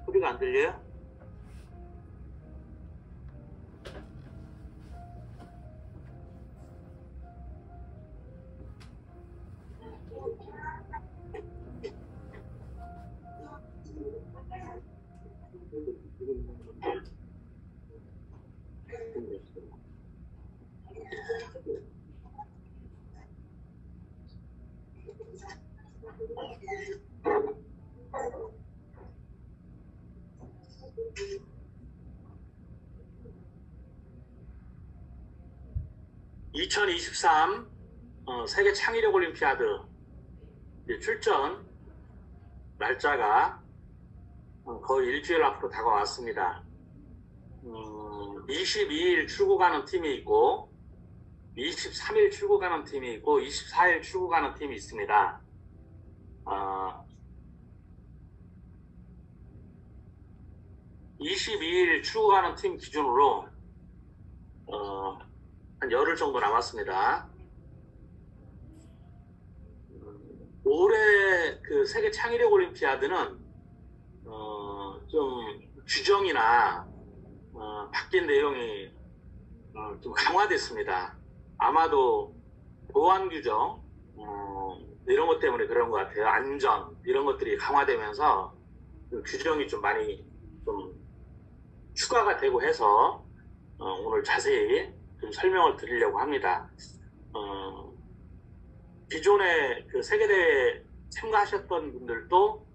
소리가 안 들려요? (2023) 세계 창의력 올림피아드 출전 날짜가 거의 일주일 앞으로 다가왔습니다. 22일 출국하는 팀이 있고 23일 출국하는 팀이 있고 24일 출국하는 팀이 있습니다. 22일 출국하는 팀 기준으로 한 열흘 정도 남았습니다. 올해 그 세계 창의력 올림피아드는 좀 규정이나 바뀐 내용이 좀 강화됐습니다. 아마도 보안 규정 이런 것 때문에 그런 것 같아요. 안전 이런 것들이 강화되면서 규정이 좀 많이 좀 추가가 되고 해서 오늘 자세히 좀 설명을 드리려고 합니다. 기존에 그 세계대회 참가하셨던 분들도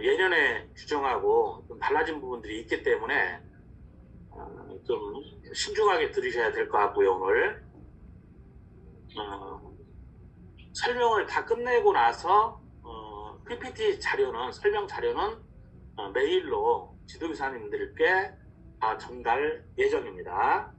예년에 규정하고 좀 달라진 부분들이 있기 때문에 좀 신중하게 들으셔야 될 것 같고요. 오늘 설명을 다 끝내고 나서 PPT 자료는 설명 자료는 메일로 지도교사님들께 다 전달 예정입니다.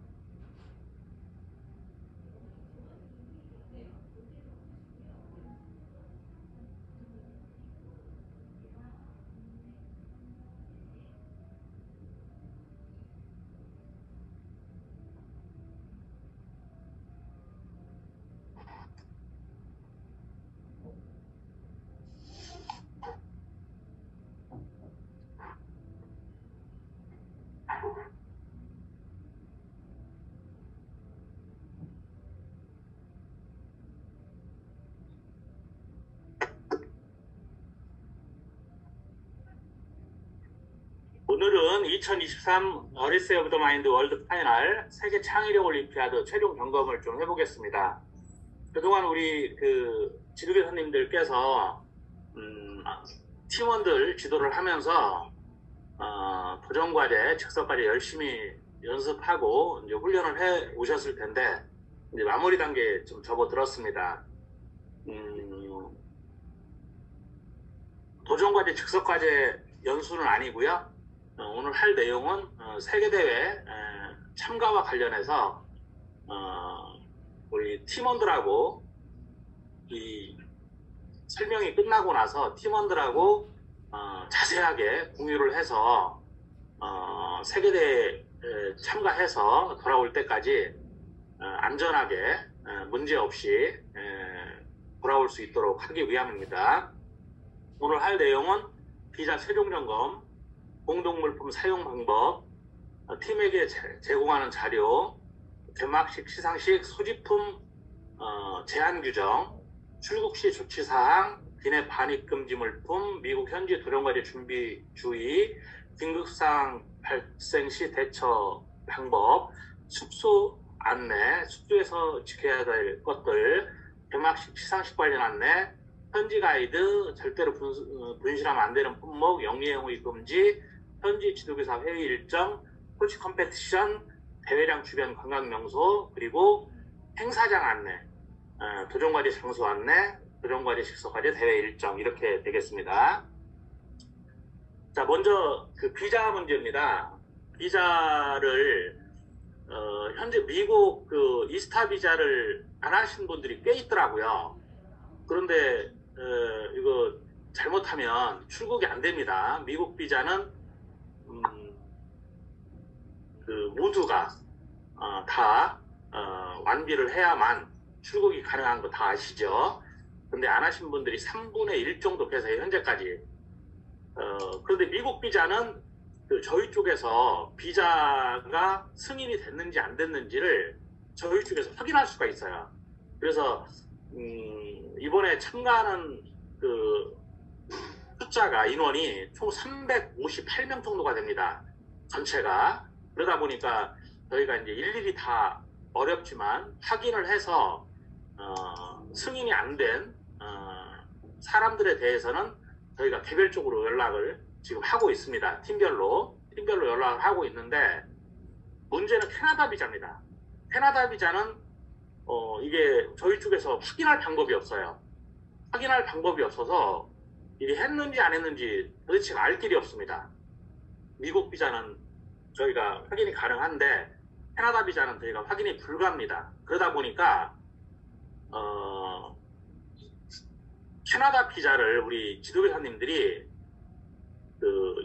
오늘은 2023 어리스 오브 더 마인드 월드 파이널 세계 창의력 올림피아드 최종 점검을 좀 해보겠습니다. 그동안 우리 그 지도교사님들께서 팀원들 지도를 하면서 도전과제, 즉석과제 열심히 연습하고 이제 훈련을 해 오셨을 텐데 이제 마무리 단계에 좀 접어들었습니다. 도전과제, 즉석과제 연수는 아니고요. 오늘 할 내용은 세계대회 참가와 관련해서 우리 팀원들하고 이 설명이 끝나고 나서 팀원들하고 자세하게 공유를 해서 세계대회 참가해서 돌아올 때까지 안전하게 문제없이 돌아올 수 있도록 하기 위함입니다. 오늘 할 내용은 비자 최종 점검, 공동물품 사용 방법, 팀에게 제공하는 자료, 개막식, 시상식, 소지품 제한 규정, 출국 시 조치사항, 기내 반입 금지 물품, 미국 현지 도전과제 준비 주의, 긴급사항 발생 시 대처 방법, 숙소 안내, 숙소에서 지켜야 될 것들, 개막식, 시상식 관련 안내, 현지 가이드, 절대로 분실하면 안 되는 품목, 영리행위 금지, 현지 지도교사 회의 일정, 코치 컴페티션, 대회장 주변 관광명소, 그리고 행사장 안내, 도전과제 장소 안내, 도전과제 즉석과제 대회 일정 이렇게 되겠습니다. 자, 먼저 그 비자 문제입니다. 비자를 현재 미국 그 이스타 비자를 안 하신 분들이 꽤 있더라고요. 그런데 이거 잘못하면 출국이 안 됩니다. 미국 비자는 그 모두가 다 완비를 해야만 출국이 가능한 거 다 아시죠? 근데 안 하신 분들이 3분의 1 정도 계세요. 현재까지 그런데 미국 비자는 저희 쪽에서 비자가 승인이 됐는지 안 됐는지를 저희 쪽에서 확인할 수가 있어요. 그래서 이번에 참가하는 숫자가 인원이 총 358명 정도가 됩니다. 전체가. 그러다 보니까 저희가 이제 일일이 다 어렵지만 확인을 해서 승인이 안 된 사람들에 대해서는 저희가 개별적으로 연락을 지금 하고 있습니다. 팀별로 연락을 하고 있는데, 문제는 캐나다 비자입니다. 캐나다 비자는 이게 저희 쪽에서 확인할 방법이 없어요. 확인할 방법이 없어서 이게 했는지 안 했는지 도대체 알 길이 없습니다. 미국 비자는 저희가 확인이 가능한데 캐나다 비자는 저희가 확인이 불가합니다. 그러다 보니까 캐나다 비자를 우리 지도교사님들이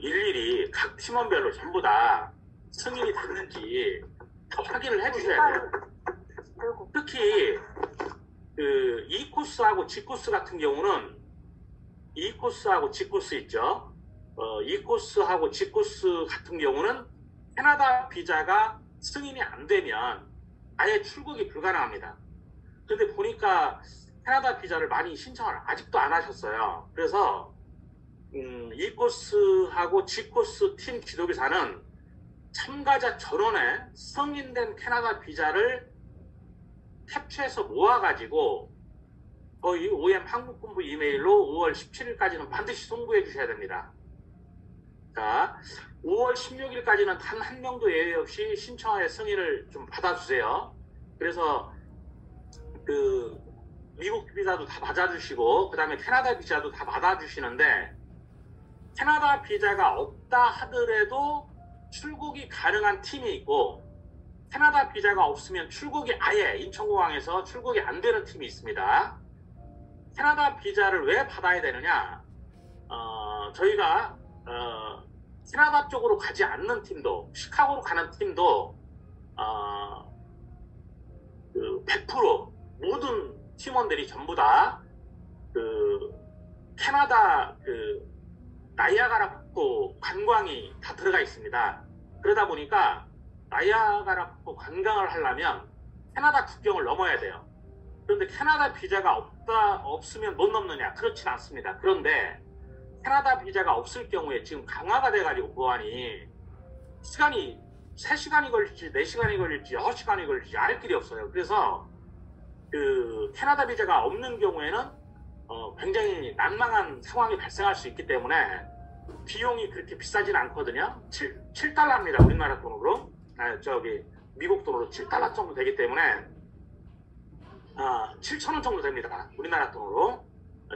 일일이 각 팀원별로 전부 다 승인이 됐는지 확인을 해주셔야 돼요. 특히 E코스하고 G코스 같은 경우는, E코스하고 G코스 있죠. E코스하고 G코스 같은 경우는 캐나다 비자가 승인이 안 되면 아예 출국이 불가능합니다. 근데 보니까 캐나다 비자를 많이 신청을 아직도 안 하셨어요. 그래서 E코스하고 G코스 팀 지도교사는 참가자 전원에 승인된 캐나다 비자를 캡처해서 모아가지고 저희 OM 한국본부 이메일로 5월 17일까지는 반드시 송부해 주셔야 됩니다. 자, 5월 16일까지는 단 한 명도 예외 없이 신청하에 승인을 좀 받아주세요. 그래서 미국 비자도 다 받아주시고, 그 다음에 캐나다 비자도 다 받아주시는데, 캐나다 비자가 없다 하더라도 출국이 가능한 팀이 있고, 캐나다 비자가 없으면 출국이 아예 인천공항에서 출국이 안 되는 팀이 있습니다. 캐나다 비자를 왜 받아야 되느냐? 저희가 캐나다 쪽으로 가지 않는 팀도, 시카고로 가는 팀도 100% 모든 팀원들이 전부 다 캐나다 나이아가라 폭포 관광이 다 들어가 있습니다. 그러다 보니까 나이아가라 폭포 관광을 하려면 캐나다 국경을 넘어야 돼요. 그런데 캐나다 비자가 없으면 못 넘느냐? 그렇진 않습니다. 그런데 캐나다 비자가 없을 경우에 지금 강화가 돼가지고 보안이 시간이 3시간이 걸릴지 4시간이 걸릴지 6시간이 걸릴지 알 길이 없어요. 그래서 캐나다 비자가 없는 경우에는 굉장히 난망한 상황이 발생할 수 있기 때문에 비용이 그렇게 비싸진 않거든요. 7달러입니다. 우리나라 돈으로. 미국 돈으로 7달러 정도 되기 때문에 7,000원 정도 됩니다. 우리나라 돈으로.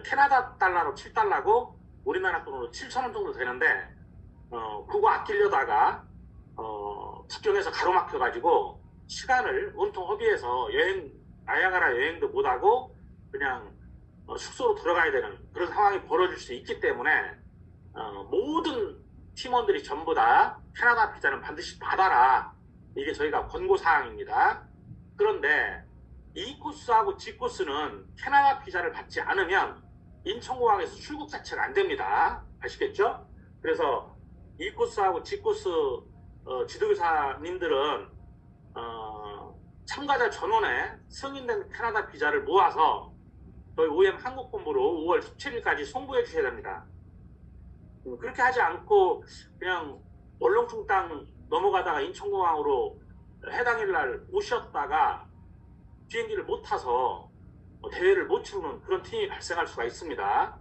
캐나다 달러로 7달러고 우리나라 돈으로 7,000원 정도 되는데 그거 아끼려다가 국경에서 가로막혀가지고 시간을 온통 허비해서 나이아가라 여행도 못하고 그냥 숙소로 들어가야 되는 그런 상황이 벌어질 수 있기 때문에 모든 팀원들이 전부 다 캐나다 비자는 반드시 받아라. 이게 저희가 권고사항입니다. 그런데 E코스하고 G코스는 캐나다 비자를 받지 않으면 인천공항에서 출국 자체가 안 됩니다. 아시겠죠? 그래서 E코스하고 G코스 지도교사님들은 참가자 전원에 승인된 캐나다 비자를 모아서 저희 OM 한국본부로 5월 17일까지 송부해 주셔야 됩니다. 그렇게 하지 않고 그냥 얼렁뚱땅 넘어가다가 인천공항으로 해당일 날 오셨다가 비행기를 못 타서 대회를 못 치르는 그런 팀이 발생할 수가 있습니다.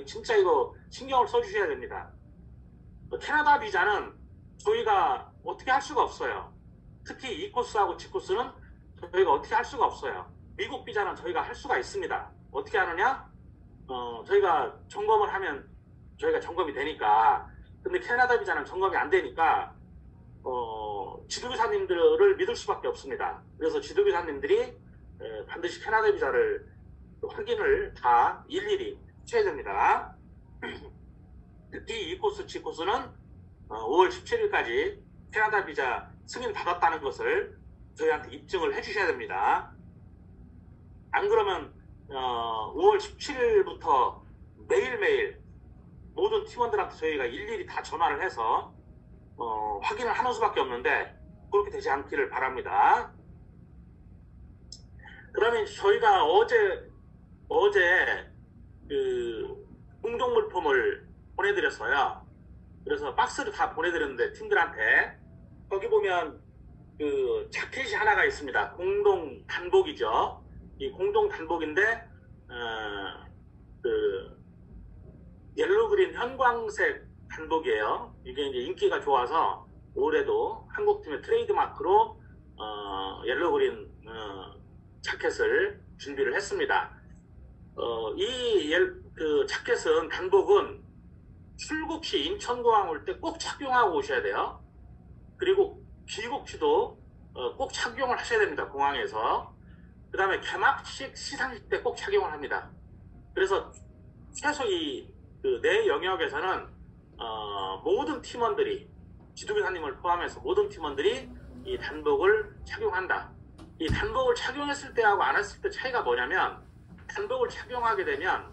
진짜 이거 신경을 써주셔야 됩니다. 캐나다 비자는 저희가 어떻게 할 수가 없어요. 특히 E코스하고 G코스는 저희가 어떻게 할 수가 없어요. 미국 비자는 저희가 할 수가 있습니다. 어떻게 하느냐? 저희가 점검을 하면 저희가 점검이 되니까. 근데 캐나다 비자는 점검이 안 되니까 지도교사님들을 믿을 수밖에 없습니다. 그래서 지도교사님들이 반드시 캐나다 비자를 확인을 다 일일이 해야 됩니다. 특히 E코스, G코스는 5월 17일까지 캐나다 비자 승인 받았다는 것을 저희한테 입증을 해주셔야 됩니다. 안 그러면 5월 17일부터 매일매일 모든 팀원들한테 저희가 일일이 다 전화를 해서 확인을 하는 수밖에 없는데 그렇게 되지 않기를 바랍니다. 그다음에 저희가 어제 그 공동 물품을 보내드렸어요. 그래서 박스를 다 보내드렸는데 팀들한테 거기 보면 그 자켓이 하나가 있습니다. 공동 단복이죠. 이 공동 단복인데 그 옐로우 그린 현광색 단복이에요. 이게 이제 인기가 좋아서 올해도 한국팀의 트레이드 마크로 옐로우 그린 자켓을 준비를 했습니다. 그 자켓은 단복은 출국 시 인천공항 올 때 꼭 착용하고 오셔야 돼요. 그리고 귀국 시도 꼭 착용을 하셔야 됩니다. 공항에서. 그 다음에 개막식 시상식 때 꼭 착용을 합니다. 그래서 최소 그 내 영역에서는 모든 팀원들이 지도교사님을 포함해서 모든 팀원들이 이 단복을 착용한다. 이 단복을 착용했을 때하고 안 했을 때 차이가 뭐냐면 단복을 착용하게 되면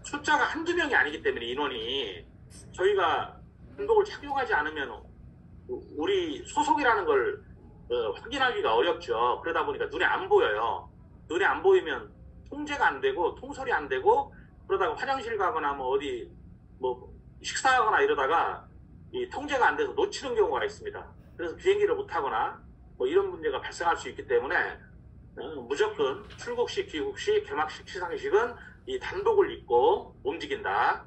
숫자가 한두 명이 아니기 때문에 인원이 저희가 단복을 착용하지 않으면 우리 소속이라는 걸 확인하기가 어렵죠. 그러다 보니까 눈에 안 보여요. 눈에 안 보이면 통제가 안 되고 통솔이 안 되고 그러다가 화장실 가거나 뭐 어디 뭐 식사하거나 이러다가 이 통제가 안 돼서 놓치는 경우가 있습니다. 그래서 비행기를 못 타거나 뭐 이런 문제가 발생할 수 있기 때문에 무조건 출국식, 귀국식, 개막식, 시상식은 이 단복을 입고 움직인다.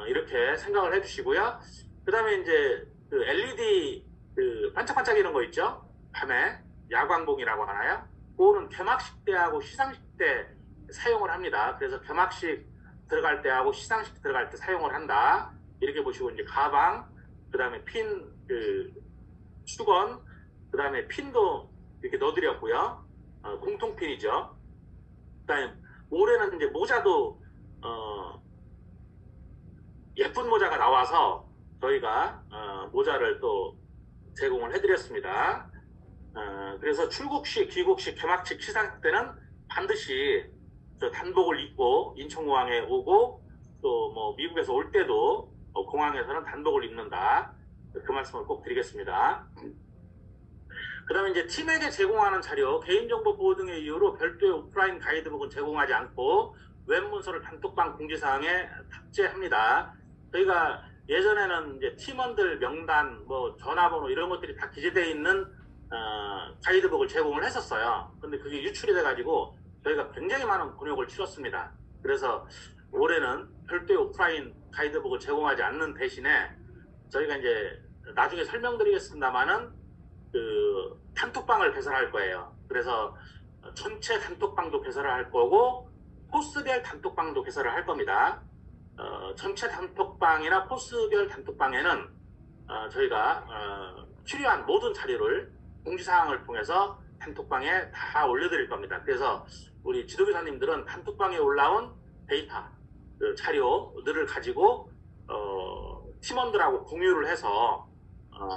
이렇게 생각을 해주시고요. 그 다음에 이제 그 LED 그 반짝반짝이는 거 있죠? 밤에 야광봉이라고 하나요? 그거는 개막식 때하고 시상식 때 사용을 합니다. 그래서 개막식 들어갈 때하고 시상식 들어갈 때 사용을 한다. 이렇게 보시고 이제 가방, 그 다음에 핀, 그 수건, 그 다음에 핀도 이렇게 넣어드렸고요. 공통핀이죠. 그 다음에 올해는 이제 모자도 예쁜 모자가 나와서 저희가 모자를 또 제공을 해드렸습니다. 그래서 출국식, 귀국식, 개막식, 시상식 때는 반드시 저 단복을 입고 인천공항에 오고 또 뭐 미국에서 올 때도 공항에서는 단복을 입는다. 그 말씀을 꼭 드리겠습니다. 그 다음에 이제 팀에게 제공하는 자료, 개인정보 보호 등의 이유로 별도의 오프라인 가이드북은 제공하지 않고 웹 문서를 단톡방 공지사항에 탑재합니다. 저희가 예전에는 이제 팀원들 명단, 뭐 전화번호 이런 것들이 다 기재되어 있는 가이드북을 제공을 했었어요. 근데 그게 유출이 돼가지고 저희가 굉장히 많은 곤욕을 치렀습니다. 그래서 올해는 별도의 오프라인 가이드북을 제공하지 않는 대신에 저희가 이제 나중에 설명드리겠습니다만은 그 단톡방을 개설할 거예요. 그래서 전체 단톡방도 개설을 할 거고 코스별 단톡방도 개설을 할 겁니다. 전체 단톡방이나 코스별 단톡방에는 저희가 필요한 모든 자료를 공지사항을 통해서 단톡방에 다 올려드릴 겁니다. 그래서 우리 지도교사님들은 단톡방에 올라온 데이터, 그 자료들을 가지고 팀원들하고 공유를 해서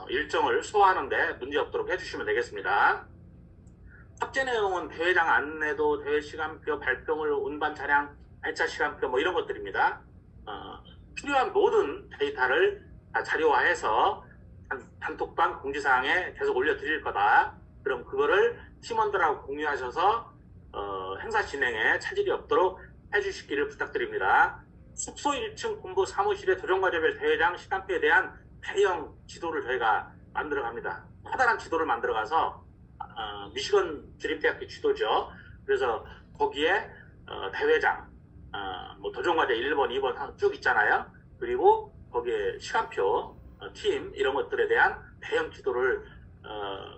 일정을 소화하는데 문제 없도록 해주시면 되겠습니다. 탑재 내용은 대회장 안내도, 대회 시간표, 발표물, 운반 차량, 발차 시간표 뭐 이런 것들입니다. 필요한 모든 데이터를 다 자료화해서 단톡방 공지사항에 계속 올려드릴 거다. 그럼 그거를 팀원들하고 공유하셔서 행사 진행에 차질이 없도록 해주시기를 부탁드립니다. 숙소 1층 본부 사무실의 도전과제별 대회장 시간표에 대한 대형 지도를 저희가 만들어 갑니다. 커다란 지도를 만들어 가서 미시건 주립대학교 지도죠. 그래서 거기에 대회장, 뭐 도전과제 1번, 2번 쭉 있잖아요. 그리고 거기에 시간표, 팀 이런 것들에 대한 대형 지도를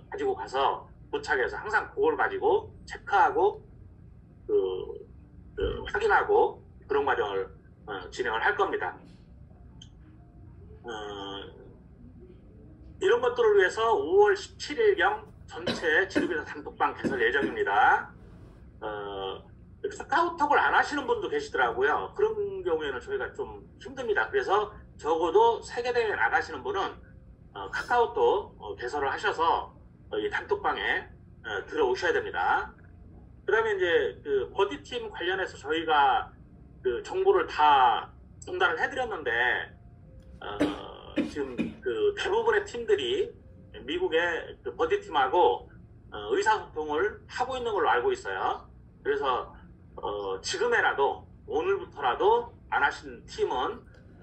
가지고 가서 도착해서 항상 그걸 가지고 체크하고 확인하고 그런 과정을 진행을 할 겁니다. 이런 것들을 위해서 5월 17일경 전체 지도교사 단톡방 개설 예정입니다. 카카오톡을 안 하시는 분도 계시더라고요. 그런 경우에는 저희가 좀 힘듭니다. 그래서 적어도 세계대회 나가시는 분은 카카오톡 개설을 하셔서 이 단톡방에 들어오셔야 됩니다. 그 다음에 이제 그 버디팀 관련해서 저희가 그 정보를 다 전달을 해드렸는데 지금 그 대부분의 팀들이 미국의 그 버디팀하고 의사소통을 하고 있는 걸로 알고 있어요. 그래서 지금에라도 오늘부터라도 안 하신 팀은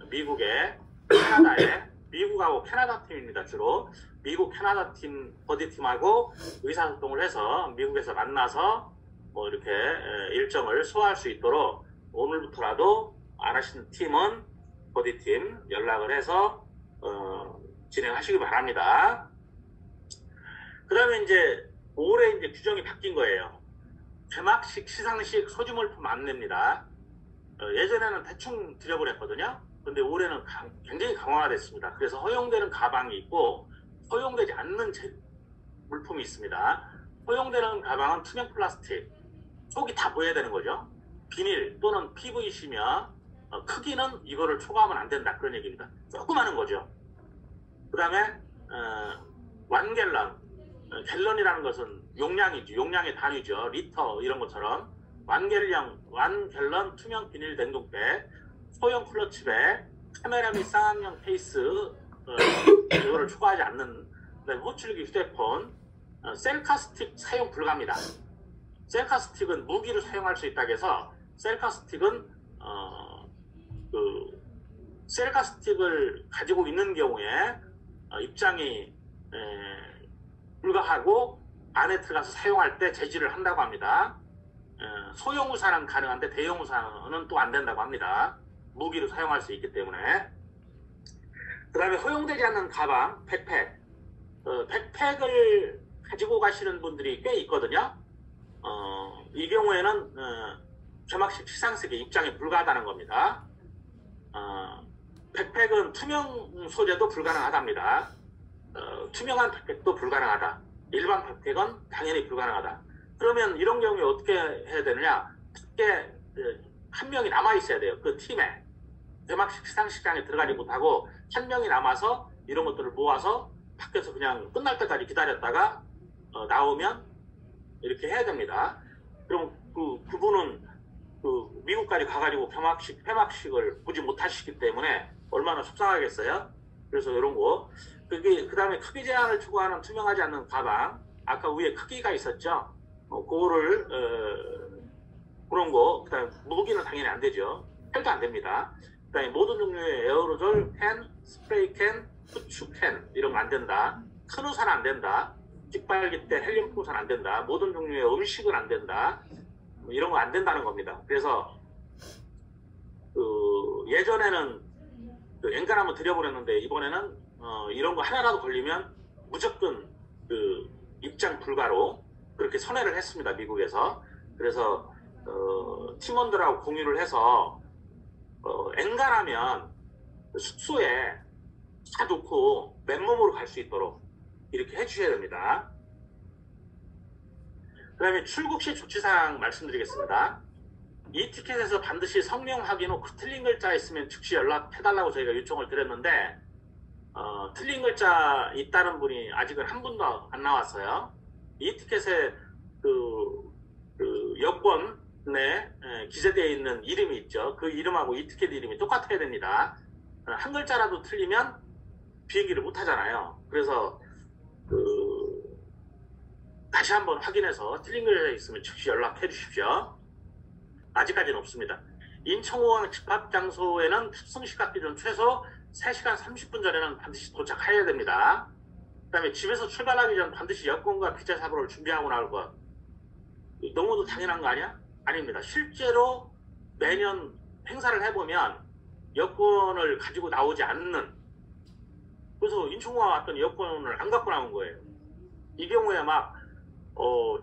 미국의 캐나다의 미국하고 캐나다 팀입니다. 주로 미국 캐나다 팀 버디팀하고 의사소통을 해서 미국에서 만나서 뭐 이렇게 일정을 소화할 수 있도록 오늘부터라도 안 하신 팀은 버디팀 연락을 해서 진행하시기 바랍니다. 그 다음에 이제 올해 이제 규정이 바뀐 거예요. 개막식, 시상식 소지물품 안내입니다. 예전에는 대충 드려버렸거든요. 근데 올해는 굉장히 강화가 됐습니다. 그래서 허용되는 가방이 있고 허용되지 않는 물품이 있습니다. 허용되는 가방은 투명 플라스틱, 속이 다 보여야 되는 거죠. 비닐 또는 PVC며 크기는 이거를 초과하면 안 된다, 그런 얘기입니다. 조그마한 거죠. 그 다음에 완갤런, 갤런이라는 것은 용량이죠. 용량의 단위죠. 리터 이런 것처럼 완갤런 투명 비닐 냉동백, 소형 클러치백, 카메라 및 쌍안경 케이스 이거를 초과하지 않는, 그다음에 호출기 휴대폰, 셀카 스틱 사용 불가입니다. 셀카 스틱은 무기를 사용할 수 있다고 해서 셀카 스틱은 셀카 스틱을 가지고 있는 경우에 입장이 불가하고 안에 들어가서 사용할 때 제지를 한다고 합니다. 소형 우산은 가능한데 대형 우산은 또 안 된다고 합니다. 무기로 사용할 수 있기 때문에. 그 다음에 허용되지 않는 가방, 백팩. 백팩을 가지고 가시는 분들이 꽤 있거든요. 이 경우에는 개막식 시상식에 입장이 불가하다는 겁니다. 백팩은 투명 소재도 불가능하답니다. 투명한 백팩도 불가능하다. 일반 백팩은 당연히 불가능하다. 그러면 이런 경우에 어떻게 해야 되느냐? 밖에 한 명이 남아 있어야 돼요. 그 팀에. 개막식 시상식장에 들어가지 못하고 한 명이 남아서 이런 것들을 모아서 밖에서 그냥 끝날 때까지 기다렸다가 나오면 이렇게 해야 됩니다. 그럼 그분은 미국까지 가가지고 폐막식을 보지 못하시기 때문에 얼마나 속상하겠어요. 그래서 이런 거. 그 다음에 크기 제한을 추구하는 투명하지 않는 가방. 아까 위에 크기가 있었죠. 그거를 그런 거. 그 다음에 무기는 당연히 안 되죠. 헬도 안 됩니다. 그 다음에 모든 종류의 에어로졸 캔, 스프레이 캔, 후추 캔 이런 거 안 된다. 큰 우산 안 된다. 깃발기 때 헬륨 풍선 안 된다. 모든 종류의 음식은 안 된다. 이런 거 안 된다는 겁니다. 그래서 예전에는 엔간 한번 드려버렸는데 이번에는 이런 거 하나라도 걸리면 무조건 입장 불가로 그렇게 선회를 했습니다. 미국에서. 그래서 팀원들하고 공유를 해서 엔간하면 숙소에 다 놓고 맨몸으로 갈 수 있도록 이렇게 해주셔야 됩니다. 그 다음에 출국 시 조치사항 말씀드리겠습니다. 이 티켓에서 반드시 성명 확인 후 틀린 글자 있으면 즉시 연락해달라고 저희가 요청을 드렸는데 틀린 글자 있다는 분이 아직은 한 분도 안 나왔어요. 이 티켓에 여권에 기재되어 있는 이름이 있죠. 그 이름하고 이 티켓 이름이 똑같아야 됩니다. 한 글자라도 틀리면 비행기를 못 하잖아요. 그래서 다시 한번 확인해서 틀린 글자 있으면 즉시 연락해 주십시오. 아직까지는 없습니다. 인천공항 집합 장소에는 탑승 시각 기준 최소 3시간 30분 전에는 반드시 도착해야 됩니다. 그 다음에 집에서 출발하기 전 반드시 여권과 비자 사본을 준비하고 나올 것. 너무도 당연한 거 아니야? 아닙니다. 실제로 매년 행사를 해보면 여권을 가지고 나오지 않는, 그래서 인천공항 왔더니 여권을 안 갖고 나온 거예요. 이 경우에 막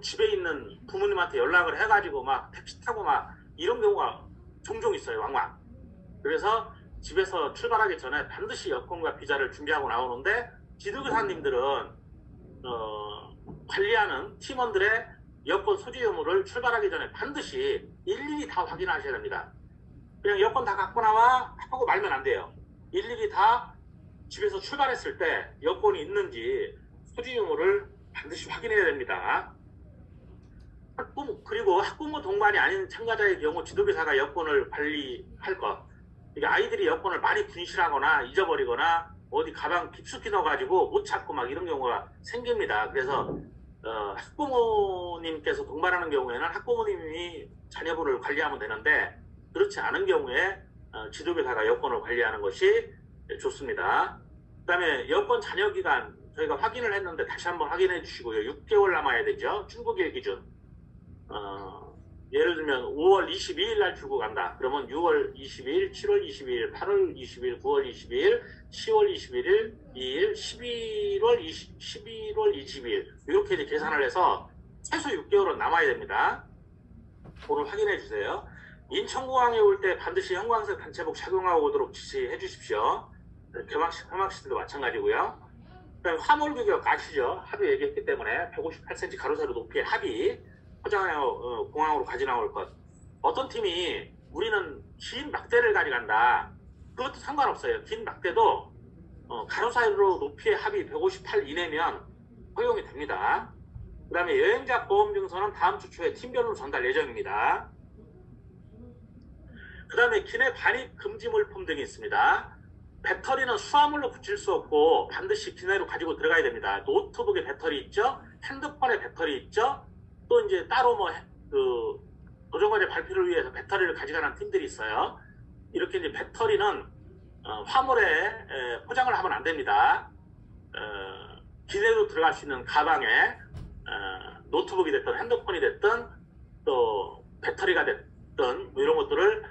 집에 있는 부모님한테 연락을 해가지고 막 택시 타고 막 이런 경우가 종종 있어요. 왕왕. 그래서 집에서 출발하기 전에 반드시 여권과 비자를 준비하고 나오는데 지도교사님들은 관리하는 팀원들의 여권 소지 유무를 출발하기 전에 반드시 일일이 다 확인하셔야 됩니다. 그냥 여권 다 갖고 나와 하고 말면 안 돼요. 일일이 다 집에서 출발했을 때 여권이 있는지 소지 유무를 반드시 확인해야 됩니다. 그리고 학부모 동반이 아닌 참가자의 경우 지도교사가 여권을 관리할 것. 이게 아이들이 여권을 많이 분실하거나 잊어버리거나 어디 가방 깊숙이 넣어가지고 못 찾고 막 이런 경우가 생깁니다. 그래서 학부모님께서 동반하는 경우에는 학부모님이 자녀분을 관리하면 되는데 그렇지 않은 경우에 지도교사가 여권을 관리하는 것이 좋습니다. 그 다음에 여권 잔여기간 저희가 확인을 했는데 다시 한번 확인해 주시고요. 6개월 남아야 되죠. 출국일 기준. 예를 들면 5월 22일 날 출국한다. 그러면 6월 22일, 7월 22일, 8월 22일, 9월 22일, 10월 21일, 2일, 11월 20일 이렇게 이제 계산을 해서 최소 6개월은 남아야 됩니다. 그걸 확인해 주세요. 인천공항에 올 때 반드시 형광색 단체복 착용하고 오도록 지시해 주십시오. 개막식 때도 마찬가지고요. 그다음에 화물 규격 아시죠? 합의 얘기했기 때문에 158cm 가로 세로 높이의 합의 포장하여 공항으로 가져 나올 것. 어떤 팀이 우리는 긴 막대를 가져간다. 그것도 상관없어요. 긴 막대도 가로 세로 높이의 합의 158 이내면 허용이 됩니다. 그 다음에 여행자 보험 증서는 다음 주 초에 팀별로 전달 예정입니다. 그 다음에 기내 반입 금지 물품 등이 있습니다. 배터리는 수화물로 붙일 수 없고 반드시 기내로 가지고 들어가야 됩니다. 노트북에 배터리 있죠? 핸드폰에 배터리 있죠? 또 이제 따로 도전과제 발표를 위해서 배터리를 가져가는 팀들이 있어요. 이렇게 이제 배터리는 화물에 포장을 하면 안 됩니다. 기내로 들어갈 수 있는 가방에 노트북이 됐든 핸드폰이 됐든 또 배터리가 됐든 뭐 이런 것들은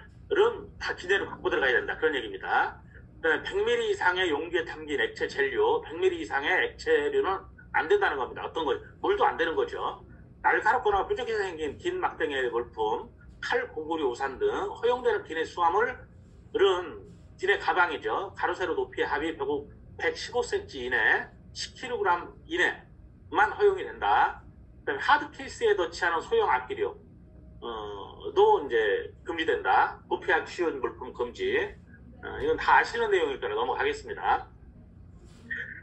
다 기내로 갖고 들어가야 된다. 그런 얘기입니다. 100ml 이상의 용기에 담긴 액체 젤류, 100ml 이상의 액체류는 안 된다는 겁니다. 어떤 거, 물도 안 되는 거죠. 날카롭거나 뾰족하게 생긴 긴 막대의 물품, 칼, 고구려, 우산 등 허용되는 기내 수화물은 기내 가방이죠. 가로 세로 높이의 합의 115cm 이내, 10kg 이내만 허용이 된다. 그다음에 하드 케이스에 넣지 않은 소형 악기류 도 이제 금지된다. 부패하기 쉬운 물품 금지. 이건 다 아시는 내용일 거라 넘어가겠습니다.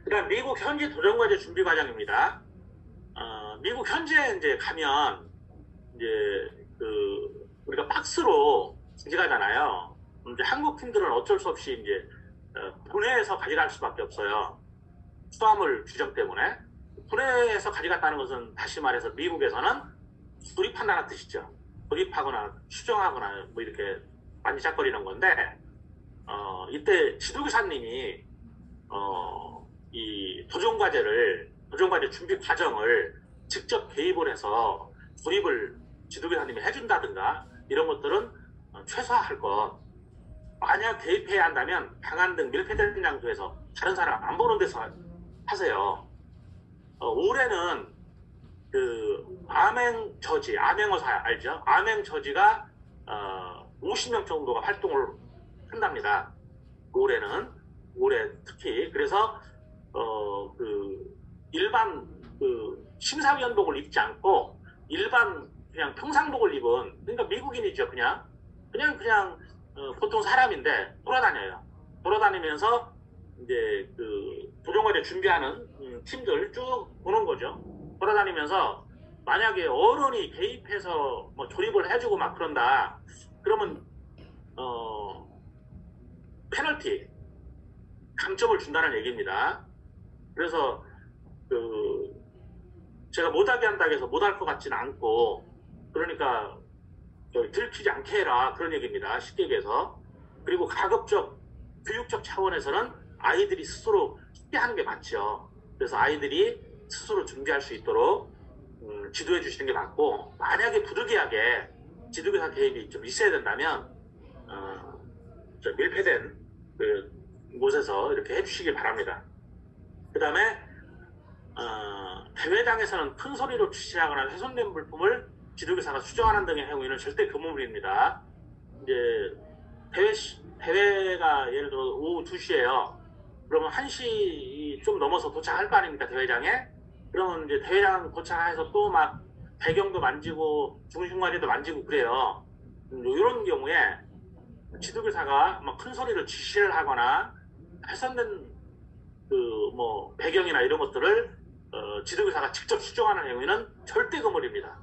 그 다음 미국 현지 도전과제 준비 과정입니다. 미국 현지에 이제 가면 이제 우리가 박스로 가져가잖아요. 이제 한국 팀들은 어쩔 수 없이 이제 분해해서 가져갈 수밖에 없어요. 수화물 규정 때문에. 분해해서 가져갔다는 것은 다시 말해서 미국에서는 조립한다는 뜻이죠. 조립하거나 수정하거나 뭐 이렇게 만지작거리는 건데 이때 지도교사님이 이 도전과제 준비 과정을 직접 개입을 해서 조립을 지도교사님이 해준다든가 이런 것들은 최소화할 것. 만약 개입해야 한다면 방안 등 밀폐된 장소에서 다른 사람 안 보는 데서 하세요. 올해는 암행저지, 암행어사 알죠? 암행저지가 50명 정도가 활동을 한답니다. 올해 특히. 그래서 일반 심사위원복을 입지 않고 일반 그냥 평상복을 입은, 그러니까 미국인이죠. 그냥 보통 사람인데 돌아다니면서 이제 도전과제 준비하는 팀들 쭉 보는 거죠. 돌아다니면서 만약에 어른이 개입해서 뭐 조립을 해주고 막 그런다. 그러면 페널티, 감점을 준다는 얘기입니다. 그래서 제가 못하게 한다고 해서 못할 것 같지는 않고, 그러니까 들키지 않게 해라, 그런 얘기입니다. 쉽게 얘기해서. 그리고 가급적 교육적 차원에서는 아이들이 스스로 쉽게 하는 게 맞죠. 그래서 아이들이 스스로 준비할 수 있도록 지도해 주시는 게 맞고, 만약에 부득이하게 지도교사 개입이 좀 있어야 된다면 좀 밀폐된 곳에서 이렇게 해주시기 바랍니다. 그 다음에 대회장에서는 큰 소리로 지시하거나 훼손된 물품을 지도교사가 수정하는 등의 행위는 절대 금물입니다. 이제 대회가 예를 들어 오후 2시에요. 그러면 1시 좀 넘어서 도착할 거 아닙니까, 대회장에? 그러면 이제 대회장 도착해서 또 막 배경도 만지고 중심과제도 만지고 그래요. 이런 경우에 지도교사가 막 큰 소리로 지시를 하거나 훼손된 배경이나 이런 것들을 지도교사가 직접 수정하는 행위는 절대 금물입니다.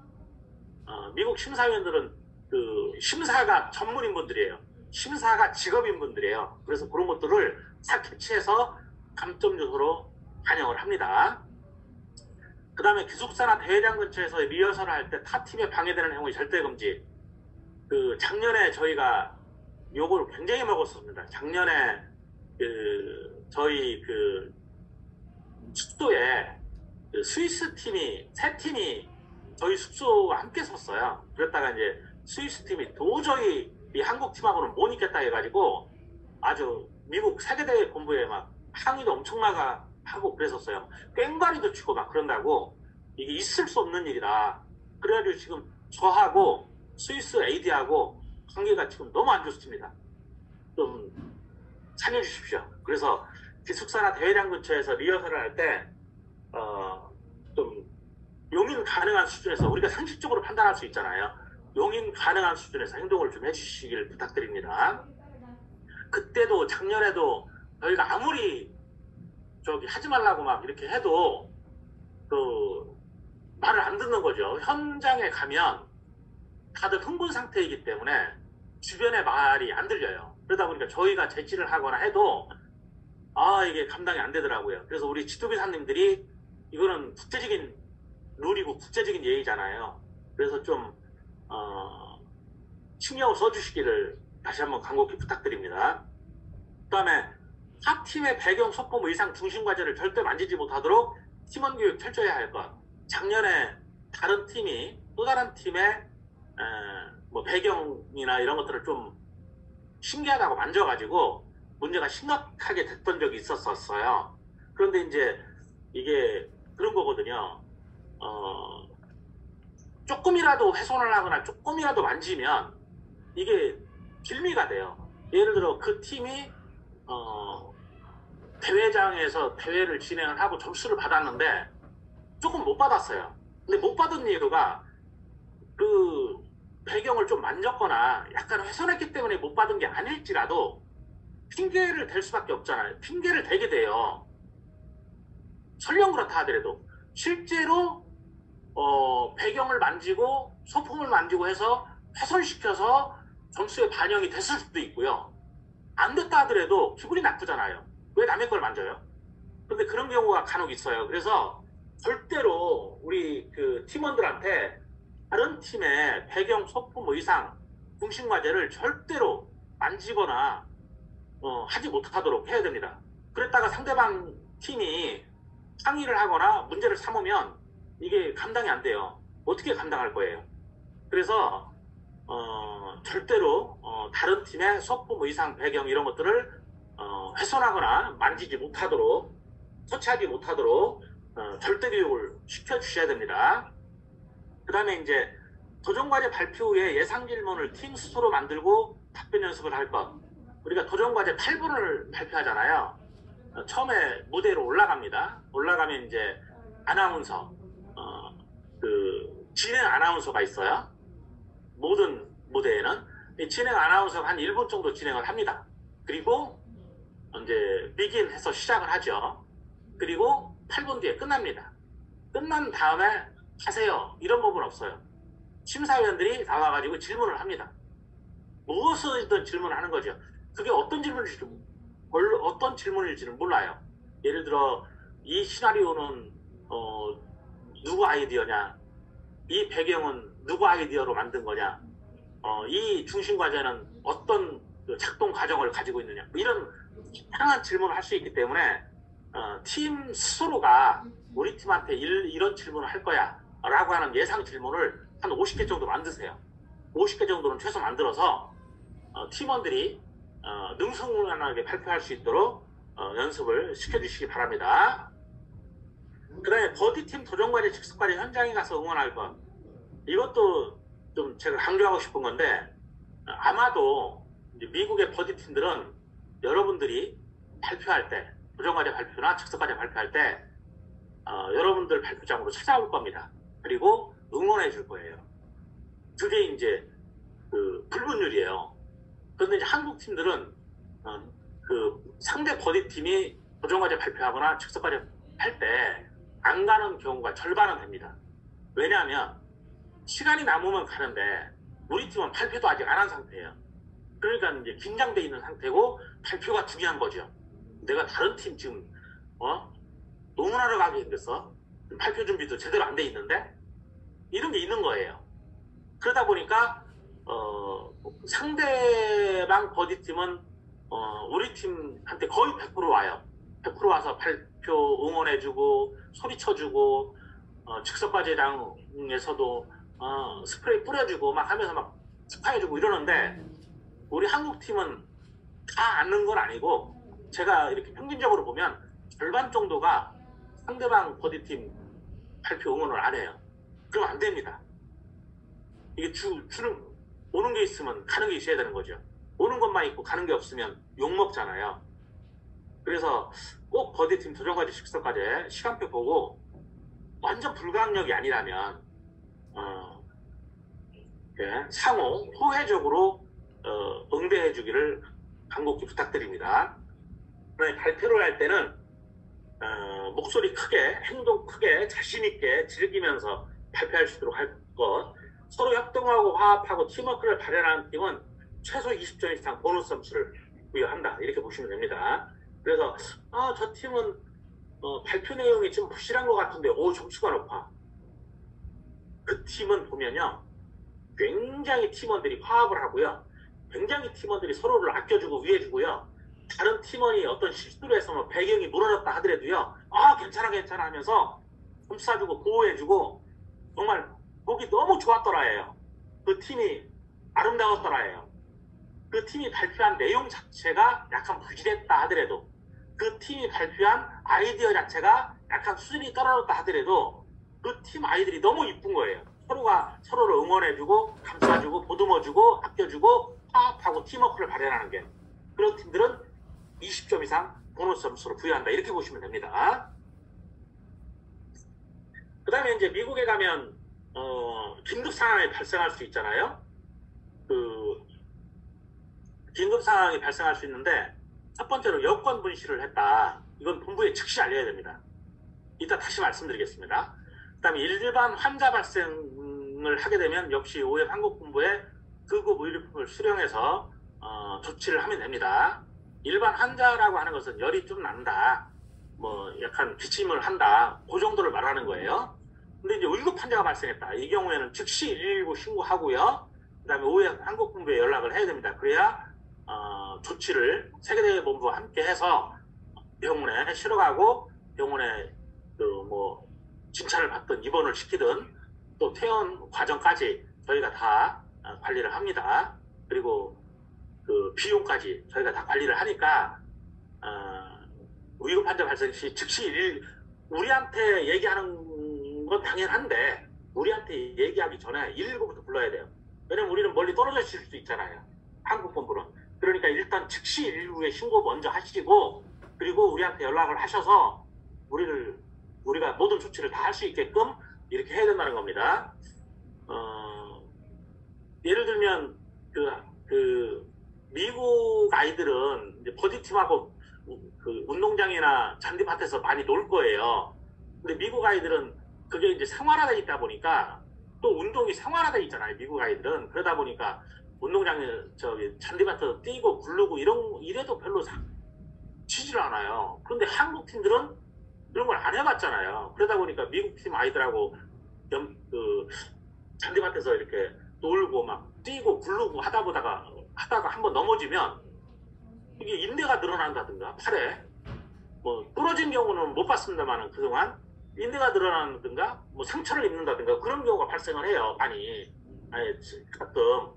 미국 심사위원들은 심사가 전문인 분들이에요. 심사가 직업인 분들이에요. 그래서 그런 것들을 싹 캐치해서 감점 요소로 반영을 합니다. 그 다음에 기숙사나 대회장 근처에서 리허설을 할 때 타 팀에 방해되는 행위 절대 금지. 그 작년에 저희가 욕을 굉장히 먹었습니다. 작년에 저희 숙소에 스위스 팀이 세 팀이 저희 숙소와 함께 섰어요. 그랬다가 이제 스위스 팀이 도저히 이 한국 팀하고는 못 있겠다 해가지고 아주 미국 세계대회 본부에 막 항의도 엄청나게 하고 그랬었어요. 꽹과리도 치고 막 그런다고 이게 있을 수 없는 일이다. 그래가지고 지금 저하고 스위스 AD하고 관계가 지금 너무 안 좋습니다. 좀 살려주십시오. 그래서 기숙사나 대회장 근처에서 리허설을 할 때 좀 용인 가능한 수준에서 우리가 상식적으로 판단할 수 있잖아요. 용인 가능한 수준에서 행동을 좀 해주시길 부탁드립니다. 그때도 작년에도 저희가 아무리 하지 말라고 막 이렇게 해도 말을 안 듣는 거죠. 현장에 가면 다들 흥분 상태이기 때문에 주변의 말이 안 들려요. 그러다 보니까 저희가 제지를 하거나 해도 이게 감당이 안 되더라고요. 그래서 우리 지도교사님들이 이거는 국제적인 룰이고 국제적인 예의잖아요. 그래서 좀 신경을 써주시기를 다시 한번 간곡히 부탁드립니다. 그 다음에 타 팀의 배경, 소품, 의상, 중심 과제를 절대 만지지 못하도록 팀원 교육 철저해야 할 것. 작년에 다른 팀이 또 다른 팀의 뭐 배경이나 이런 것들을 좀 신기하다고 만져가지고 문제가 심각하게 됐던 적이 있었어요. 그런데 이제 이게 그런 거거든요. 조금이라도 훼손을 하거나 조금이라도 만지면 이게 빌미가 돼요. 예를 들어 그 팀이 대회장에서 대회를 진행을 하고 점수를 받았는데 조금 못 받았어요. 근데 못 받은 이유가 그 배경을 좀 만졌거나 약간 훼손했기 때문에 못 받은 게 아닐지라도 핑계를 댈 수밖에 없잖아요. 핑계를 대게 돼요. 설령 그렇다 하더라도 실제로 배경을 만지고 소품을 만지고 해서 훼손시켜서 점수에 반영이 됐을 수도 있고요. 안 됐다 하더라도 기분이 나쁘잖아요. 왜 남의 걸 만져요? 근데 그런 경우가 간혹 있어요. 그래서 절대로 우리 그 팀원들한테 다른 팀의 배경, 소품, 의상, 중심 과제를 절대로 만지거나 하지 못하도록 해야 됩니다. 그랬다가 상대방 팀이 항의를 하거나 문제를 삼으면 이게 감당이 안 돼요. 어떻게 감당할 거예요? 그래서 절대로 다른 팀의 소품, 의상, 배경 이런 것들을 훼손하거나 만지지 못하도록, 터치하지 못하도록 절대 교육을 시켜주셔야 됩니다. 그 다음에 이제 도전과제 발표 후에 예상 질문을 팀 스스로 만들고 답변 연습을 할 것. 우리가 도전과제 8분을 발표하잖아요. 처음에 무대로 올라갑니다. 올라가면 이제 아나운서, 진행 아나운서가 있어요. 모든 무대에는 진행 아나운서가 한 1분 정도 진행을 합니다. 그리고 이제 비긴 해서 시작을 하죠. 그리고 8분 뒤에 끝납니다. 끝난 다음에 하세요. 이런 법은 없어요. 심사위원들이 나와가지고 질문을 합니다. 무엇이든 질문을 하는 거죠. 그게 어떤 질문일지는 몰라요. 예를 들어 이 시나리오는 누구 아이디어냐, 이 배경은 누구 아이디어로 만든 거냐, 이 중심 과제는 어떤 작동 과정을 가지고 있느냐, 이런 다양한 질문을 할 수 있기 때문에 팀 스스로가 우리 팀한테 이런 질문을 할 거야 라고 하는 예상 질문을 한 50개 정도 만드세요. 50개 정도는 최소 만들어서 팀원들이 능수능란하게 발표할 수 있도록 연습을 시켜주시기 바랍니다. 그 다음에 버디팀 도전과제 즉석과제 현장에 가서 응원할 것. 이것도 좀 제가 강조하고 싶은 건데, 아마도 이제 미국의 버디팀들은 여러분들이 발표할 때, 도전과제 발표나 즉석과제 발표할 때 여러분들 발표장으로 찾아올 겁니다. 그리고 응원해 줄 거예요. 그게 이제 불문율이에요. 그런데 이제 한국 팀들은 상대 버디팀이 도전과제 발표하거나 즉석과제 할 때 안 가는 경우가 절반은 됩니다. 왜냐하면 시간이 남으면 가는데 우리 팀은 발표도 아직 안 한 상태예요. 그러니까 이제 긴장돼 있는 상태고 발표가 중요한 거죠. 내가 다른 팀 지금 농원하러 가게 생겼어. 발표 준비도 제대로 안 돼 있는데 이런 게 있는 거예요. 그러다 보니까 상대방 버디팀은 우리 팀한테 거의 100% 와요. 100% 와서 발표 응원해주고 소리쳐주고 즉석과제장에서도 스프레이 뿌려주고 막 하면서 막 축하해주고 이러는데 우리 한국팀은 다 아는 건 아니고 제가 이렇게 평균적으로 보면 절반 정도가 상대방 버디팀 발표 응원을 안 해요. 그럼 안 됩니다. 이게 오는 게 있으면 가는 게 있어야 되는 거죠. 오는 것만 있고 가는 게 없으면 욕먹잖아요. 그래서 꼭 버디팀 도전과제 식사과제 시간표 보고 완전 불가항력이 아니라면 상호 호혜적으로 응대해 주기를 간곡히 부탁드립니다. 발표를 할 때는 목소리 크게 행동 크게 자신 있게 즐기면서 발표할 수 있도록 할 것, 서로 협동하고 화합하고 팀워크를 발현하는 팀은 최소 20점 이상 보너스 점수를 부여한다 이렇게 보시면 됩니다. 그래서 저 팀은 발표 내용이 좀 부실한 것 같은데 점수가 높아. 그 팀은 보면요 굉장히 팀원들이 화합을 하고요, 굉장히 팀원들이 서로를 아껴주고 위해주고요, 다른 팀원이 어떤 실수를 해서 뭐 배경이 무너졌다 하더라도요 괜찮아 하면서 점수 사주고 보호해주고 정말 보기 너무 좋았더라예요. 그 팀이 아름다웠더라예요. 그 팀이 발표한 내용 자체가 약간 부실했다 하더라도, 그 팀이 발표한 아이디어 자체가 약간 수준이 떨어졌다 하더라도 그 팀 아이들이 너무 이쁜 거예요. 서로가 서로를 응원해주고 감싸주고 보듬어주고 아껴주고 화합하고 팀워크를 발현하는 게, 그런 팀들은 20점 이상 보너스 점수를 부여한다 이렇게 보시면 됩니다. 그 다음에 이제 미국에 가면 긴급 상황이 발생할 수 있잖아요. 긴급 상황이 발생할 수 있는데 첫 번째로 여권 분실을 했다. 이건 본부에 즉시 알려야 됩니다. 이따 다시 말씀드리겠습니다. 그 다음에 일반 환자 발생을 하게 되면 역시 OF 한국본부에 극급 의료품을 수령해서 조치를 하면 됩니다. 일반 환자라고 하는 것은 열이 좀 난다, 뭐 약간 기침을 한다, 그 정도를 말하는 거예요. 근데 이제 응급 환자가 발생했다, 이 경우에는 즉시 119 신고하고요, 그 다음에 OF 한국본부에 연락을 해야 됩니다. 그래야 조치를 세계대본부와 함께 해서 병원에 실어가고 병원에 진찰을 받든 입원을 시키든 또 퇴원 과정까지 저희가 다 관리를 합니다. 그리고 그 비용까지 저희가 다 관리를 하니까 위급 환자 발생 시 즉시 우리한테 얘기하는 건 당연한데 우리한테 얘기하기 전에 119부터 불러야 돼요. 왜냐면 우리는 멀리 떨어져 있을 수도 있잖아요, 한국본부는. 그러니까 일단 즉시 119에 신고 먼저 하시고, 그리고 우리한테 연락을 하셔서 우리가 모든 조치를 다 할 수 있게끔 이렇게 해야 된다는 겁니다. 예를 들면 미국 아이들은 이제 버디팀하고 그 운동장이나 잔디밭에서 많이 놀 거예요. 근데 미국 아이들은 그게 이제 생활화되어 있다 보니까, 또 운동이 생활화되어 있잖아요, 미국 아이들은. 그러다 보니까 운동장에 잔디밭에서 뛰고 굴르고 이래도 별로 치질 않아요. 그런데 한국 팀들은 이런 걸 안 해봤잖아요. 그러다 보니까 미국 팀 아이들하고 잔디밭에서 이렇게 놀고 막 뛰고 굴르고 하다가 한번 넘어지면 이게 인대가 늘어난다든가 팔에 부러진 경우는 못 봤습니다만 그동안 인대가 늘어난다든가 상처를 입는다든가 그런 경우가 발생을 해요, 많이. 가끔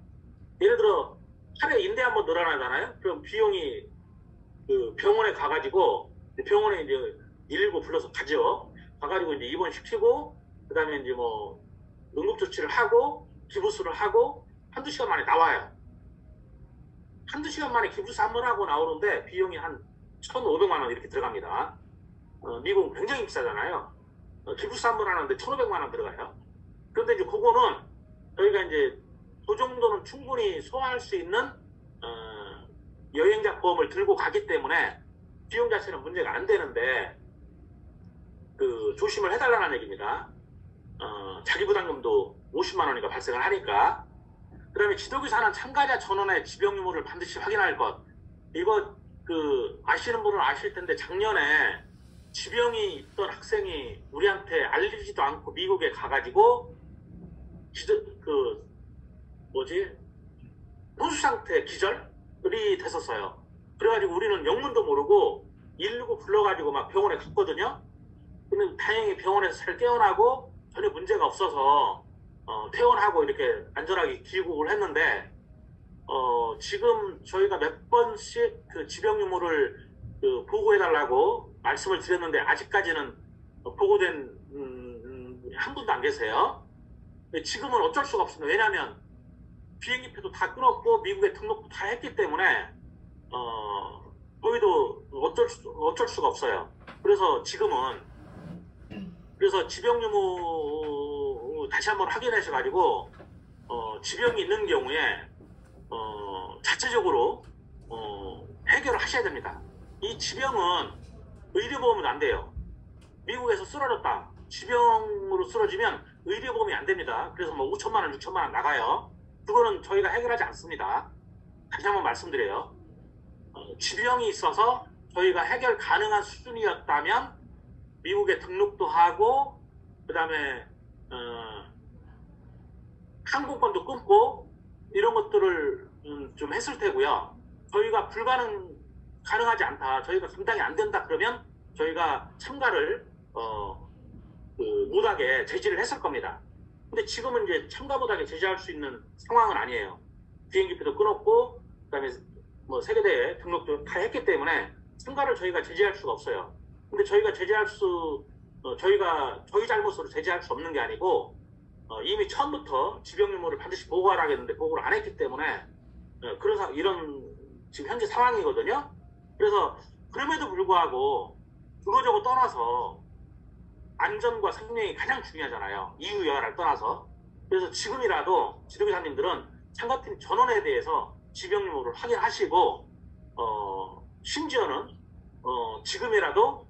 예를 들어 팔에 인대 한번 늘어나잖아요. 그럼 비용이 병원에 가가지고, 병원에 이제 119 불러서 가죠. 가가지고 이제 입원시키고, 그 다음에 이제 응급조치를 하고 기부수를 하고 한두 시간 만에 나와요. 한두 시간 만에 기부수 한번 하고 나오는데 비용이 한 1,500만 원 이렇게 들어갑니다. 미국은 굉장히 비싸잖아요. 기부수 한번 하는데 1,500만 원 들어가요. 그런데 이제 그거는 저희가 이제 그 정도는 충분히 소화할 수 있는 여행자 보험을 들고 가기 때문에 비용 자체는 문제가 안 되는데 조심을 해달라는 얘기입니다. 자기 부담금도 50만 원이니까 발생을 하니까. 그 그다음에 지도교사는 참가자 전원의 지병 유무를 반드시 확인할 것. 이거 아시는 분은 아실 텐데 작년에 지병이 있던 학생이 우리한테 알리지도 않고 미국에 가가지고 혼수 상태 기절이 됐었어요. 그래가지고 우리는 영문도 모르고 119 불러가지고 막 병원에 갔거든요. 근데 다행히 병원에서 잘 깨어나고 전혀 문제가 없어서 퇴원하고 이렇게 안전하게 귀국을 했는데 지금 저희가 몇 번씩 그 지병 유무를 보고해달라고 말씀을 드렸는데 아직까지는 보고된 한 분도 안 계세요. 지금은 어쩔 수가 없습니다. 왜냐하면 비행기표도 다 끊었고 미국에 등록도 다 했기 때문에 저희도 어쩔 수가 없어요. 그래서 지금은 지병 유무 다시 한번 확인하셔가지고 지병이 있는 경우에 자체적으로 해결을 하셔야 됩니다. 이 지병은 의료보험은 안 돼요. 미국에서 쓰러졌다. 지병으로 쓰러지면 의료보험이 안 됩니다. 그래서 뭐 5천만 원, 6천만 원 나가요. 그거는 저희가 해결하지 않습니다. 다시 한번 말씀드려요. 지병이 있어서 저희가 해결 가능한 수준이었다면 미국에 등록도 하고 그 다음에 항공권도 끊고 이런 것들을 좀 했을 테고요. 저희가 가능하지 않다, 저희가 감당이 안 된다 그러면 저희가 참가를 못하게 제지를 했을 겁니다. 근데 지금은 이제 참가 못하게 제지할 수 있는 상황은 아니에요. 비행기표도 끊었고 그다음에 뭐 세계대회 등록도 다 했기 때문에 참가를 저희가 제지할 수가 없어요. 근데 저희가 저희 잘못으로 제지할 수 없는 게 아니고 이미 처음부터 지병 유무를 반드시 보고하라 했는데 보고를 안 했기 때문에 이런 지금 현재 상황이거든요. 그래서 그럼에도 불구하고 그거저거 떠나서 안전과 생명이 가장 중요하잖아요. 이유 여하를 떠나서. 그래서 지금이라도 지도교사님들은 참가팀 전원에 대해서 지병 유무를 확인하시고 심지어는 지금이라도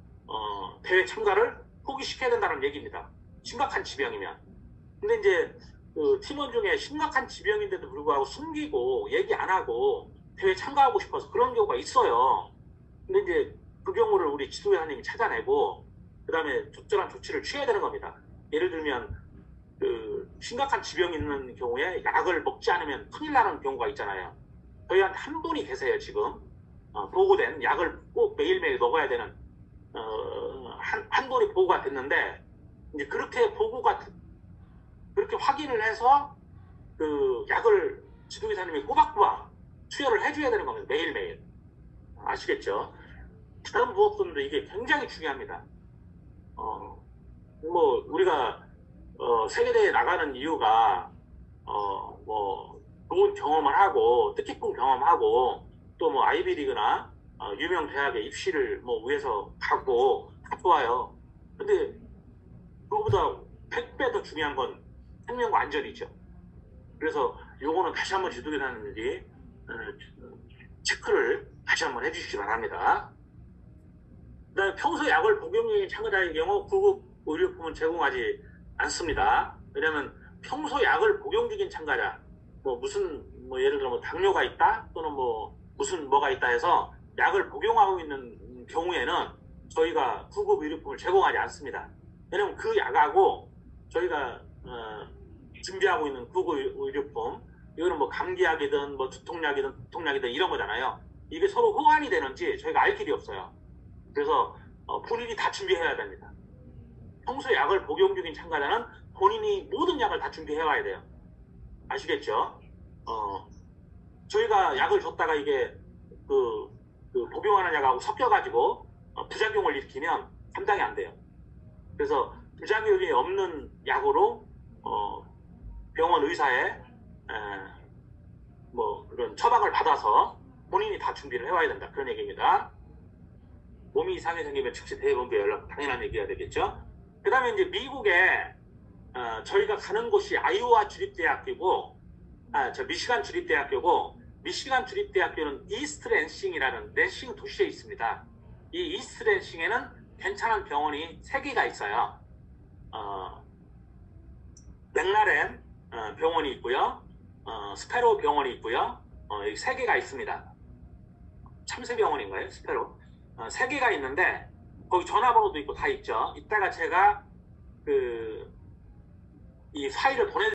대회 참가를 포기시켜야 된다는 얘기입니다. 심각한 지병이면. 근데 이제 팀원 중에 심각한 지병인데도 불구하고 숨기고 얘기 안 하고 대회 참가하고 싶어서 그런 경우가 있어요. 근데 이제 그 경우를 우리 지도교사님이 찾아내고 그 다음에 적절한 조치를 취해야 되는 겁니다. 예를 들면 심각한 지병이 있는 경우에 약을 먹지 않으면 큰일 나는 경우가 있잖아요. 저희한테 한 분이 계세요. 지금 보고된 약을 꼭 매일매일 먹어야 되는 한 분이 보고가 됐는데 이제 그렇게 확인을 해서 그 약을 지도교사님이 꼬박꼬박 투여를 해줘야 되는 겁니다. 매일매일. 아시겠죠? 다른 무엇보다도 이게 굉장히 중요합니다. 뭐 우리가 세계대회에 나가는 이유가 뭐 좋은 경험을 하고 뜻깊은 경험하고 또 뭐 아이비리그나 유명 대학에 입시를 뭐 위해서 가고 다 좋아요. 근데 그거보다 100배 더 중요한 건 생명과 안전이죠. 그래서 요거는 다시 한번 지도교사님들이 체크를 다시 한번 해주시기 바랍니다. 그다음에 평소 약을 복용 중인 참가자의 경우 구급 의료품은 제공하지 않습니다. 왜냐하면 평소 약을 복용 중인 참가자, 예를 들어 당뇨가 있다 또는 뭐가 있다 해서 약을 복용하고 있는 경우에는 저희가 구급 의료품을 제공하지 않습니다. 왜냐하면 그 약하고 저희가 준비하고 있는 구급 의료품, 이거는 뭐 감기약이든 뭐 두통약이든 이런 거잖아요. 이게 서로 호환이 되는지 저희가 알 길이 없어요. 그래서 본인이 다 준비해야 됩니다. 평소 약을 복용 중인 참가자는 본인이 모든 약을 다 준비해 와야 돼요. 아시겠죠? 저희가 약을 줬다가 이게 복용하는 약하고 섞여가지고 부작용을 일으키면 감당이 안 돼요. 그래서 부작용이 없는 약으로 병원 의사의 그런 처방을 받아서 본인이 다 준비를 해와야 된다. 그런 얘기입니다. 몸이 이상이 생기면 즉시 대의본부에 연락, 당연한 얘기가 되겠죠. 그 다음에 이제 미국에 저희가 가는 곳이 아이오와 주립대학교고, 미시간 주립대학교고, 미시간 주립대학교는 이스트 랜싱이라는 랜싱 도시에 있습니다. 이 이스트 랜싱에는 괜찮은 병원이 3개가 있어요. 맥라렌 병원이 있고요. 스페로 병원이 있고요. 여기 3개가 있습니다. 참새병원인가요? 스페로. 3개가 있는데 거기 전화번호도 있고 다 있죠. 이따가 제가 이 파일을 보내